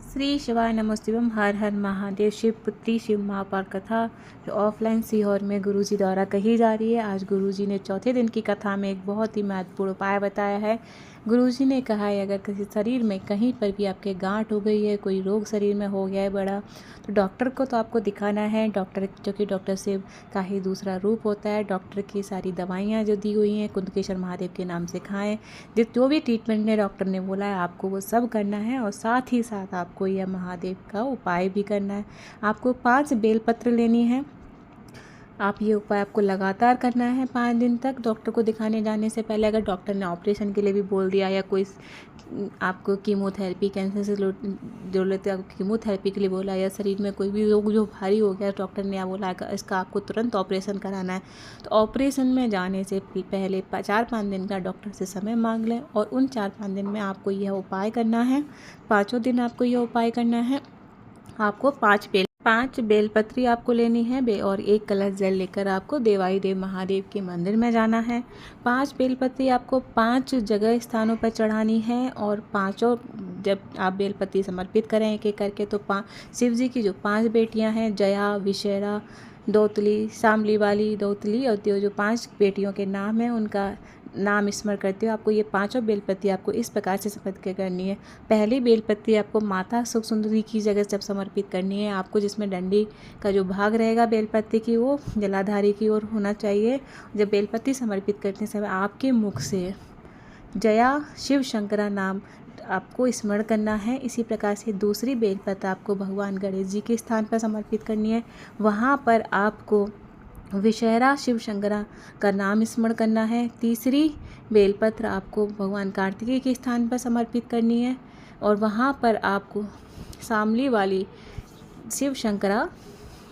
श्री शिवाय नमोस्तुभ्यम। हर हर महादेव। शिव पुत्री शिव महापाल कथा जो ऑफलाइन सीहोर में गुरुजी द्वारा कही जा रही है। आज गुरुजी ने चौथे दिन की कथा में एक बहुत ही महत्वपूर्ण उपाय बताया है। गुरुजी ने कहा है अगर किसी शरीर में कहीं पर भी आपके गांठ हो गई है, कोई रोग शरीर में हो गया है बड़ा, तो डॉक्टर को तो आपको दिखाना है। डॉक्टर जो कि डॉक्टर शिव का ही दूसरा रूप होता है। डॉक्टर की सारी दवाइयाँ जो दी हुई हैं कुंदकेश्वर महादेव के नाम से खाएँ। जो भी ट्रीटमेंट ने डॉक्टर ने बोला है आपको वो सब करना है, और साथ ही साथ आपको यह महादेव का उपाय भी करना है। आपको 5 बेलपत्र लेनी है। आप ये उपाय आपको लगातार करना है 5 दिन तक। डॉक्टर को दिखाने जाने से पहले अगर डॉक्टर ने ऑपरेशन के लिए भी बोल दिया या कोई आपको कीमोथेरेपी, कैंसर से जो लेते हैं कीमोथेरेपी के लिए बोला, या शरीर में कोई भी रोग जो भारी हो गया डॉक्टर ने बोला इसका आपको तुरंत ऑपरेशन कराना है, तो ऑपरेशन में जाने से पहले 4-5 दिन का डॉक्टर से समय मांग लें। और उन 4-5 दिन में आपको यह उपाय करना है। 5वें दिन आपको यह उपाय करना है। आपको 5 बेलपत्री आपको लेनी है और 1 कलश जल लेकर आपको देवाई देव महादेव के मंदिर में जाना है। 5 बेलपत्री आपको 5 जगह स्थानों पर चढ़ानी है, और पांचों जब आप बेलपत्री समर्पित करें एक एक करके, तो शिव जी की जो 5 बेटियां हैं, जया, विषैरा, दौतली, शामली वाली, दौतली, और जो 5 बेटियों के नाम हैं उनका नाम स्मरण करते हो आपको ये 5 बेलपत्ती आपको इस प्रकार से समर्पित करनी है। पहली बेलपत्ती आपको माता सुख सुंदरी की जगह जब समर्पित करनी है आपको, जिसमें डंडी का जो भाग रहेगा बेलपत्ती की वो जलाधारी की ओर होना चाहिए। जब बेलपत्ती समर्पित करते समय आपके मुख से जया शिव शंकरा नाम आपको स्मरण करना है। इसी प्रकार से दूसरी बेलपत्र आपको भगवान गणेश जी के स्थान पर समर्पित करनी है। वहाँ पर आपको विषैरा शिव शंकरा का नाम स्मरण करना है। तीसरी बेलपत्र आपको भगवान कार्तिकेय के स्थान पर समर्पित करनी है, और वहाँ पर आपको शामली वाली शिव शंकरा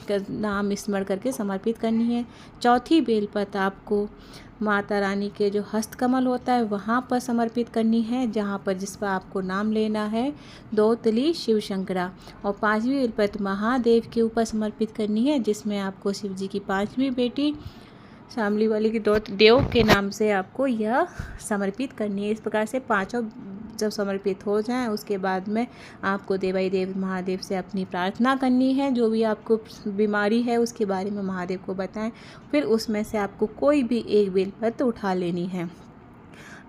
का नाम स्मरण करके समर्पित करनी है। चौथी बेलपत्र आपको माता रानी के जो हस्तकमल होता है वहाँ पर समर्पित करनी है, जहाँ पर जिस पर आपको नाम लेना है दौतली शिव शंकरा। और 5वीं बेलपत्र महादेव के ऊपर समर्पित करनी है, जिसमें आपको शिव जी की 5वीं बेटी शामली वाली की देव के नाम से आपको यह समर्पित करनी है। इस प्रकार से 5 जब समर्पित हो जाएं उसके बाद में आपको देवाई देव महादेव से अपनी प्रार्थना करनी है। जो भी आपको बीमारी है उसके बारे में महादेव को बताएं। फिर उसमें से आपको कोई भी एक बेलपत्र उठा लेनी है।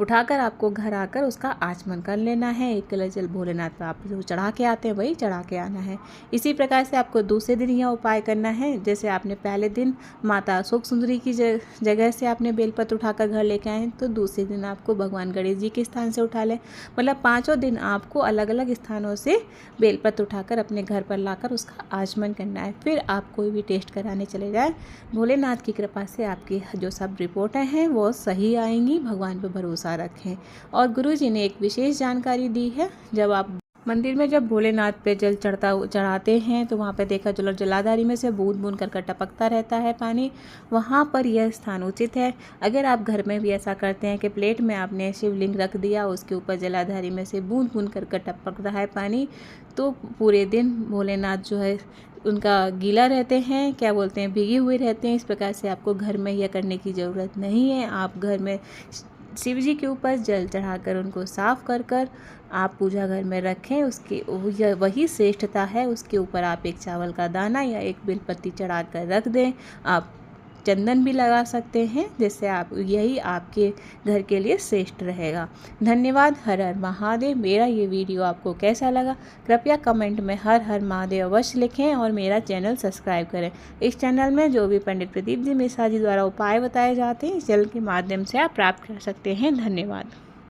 उठाकर आपको घर आकर उसका आचमन कर लेना है। 1 कलश जल भोलेनाथ पर आप जो चढ़ा के आते हैं वही चढ़ा के आना है। इसी प्रकार से आपको दूसरे दिन यह उपाय करना है। जैसे आपने पहले दिन माता सुख सुंदरी की जगह से आपने बेलपत्र उठाकर घर लेके आए, तो दूसरे दिन आपको भगवान गणेश जी के स्थान से उठा लें। मतलब 5 दिन आपको अलग अलग स्थानों से बेलपत्र उठाकर अपने घर पर लाकर उसका आचमन करना है। फिर आप कोई भी टेस्ट कराने चले जाएँ, भोलेनाथ की कृपा से आपकी जो सब रिपोर्टें हैं वो सही आएंगी। भगवान पर भरोसा रखें। और गुरुजी ने एक विशेष जानकारी दी है, जब आप मंदिर में जब भोलेनाथ पे जल चढ़ाते हैं तो वहाँ पे देखा जलाधारी में से बूंद बूंद कर टपकता रहता है पानी। वहाँ पर यह स्थान उचित है। अगर आप घर में भी ऐसा करते हैं कि प्लेट में आपने शिवलिंग रख दिया, उसके ऊपर जलाधारी में से बूंद बूंद कर टपक रहा है पानी, तो पूरे दिन भोलेनाथ जो है उनका गीला रहते हैं, क्या बोलते हैं, भीगे हुए रहते हैं। इस प्रकार से आपको घर में यह करने की ज़रूरत नहीं है। आप घर में शिव जी के ऊपर जल चढ़ाकर उनको साफ कर आप पूजा घर में रखें। उसके वही श्रेष्ठता है। उसके ऊपर आप 1 चावल का दाना या 1 बेलपत्ती चढ़ा कर रख दें। आप चंदन भी लगा सकते हैं, जिससे आप यही आपके घर के लिए श्रेष्ठ रहेगा। धन्यवाद। हर हर महादेव। मेरा ये वीडियो आपको कैसा लगा कृपया कमेंट में हर हर महादेव अवश्य लिखें, और मेरा चैनल सब्सक्राइब करें। इस चैनल में जो भी पंडित प्रदीप जी मिश्रा जी द्वारा उपाय बताए जाते हैं इस चैनल के माध्यम से आप प्राप्त कर सकते हैं। धन्यवाद।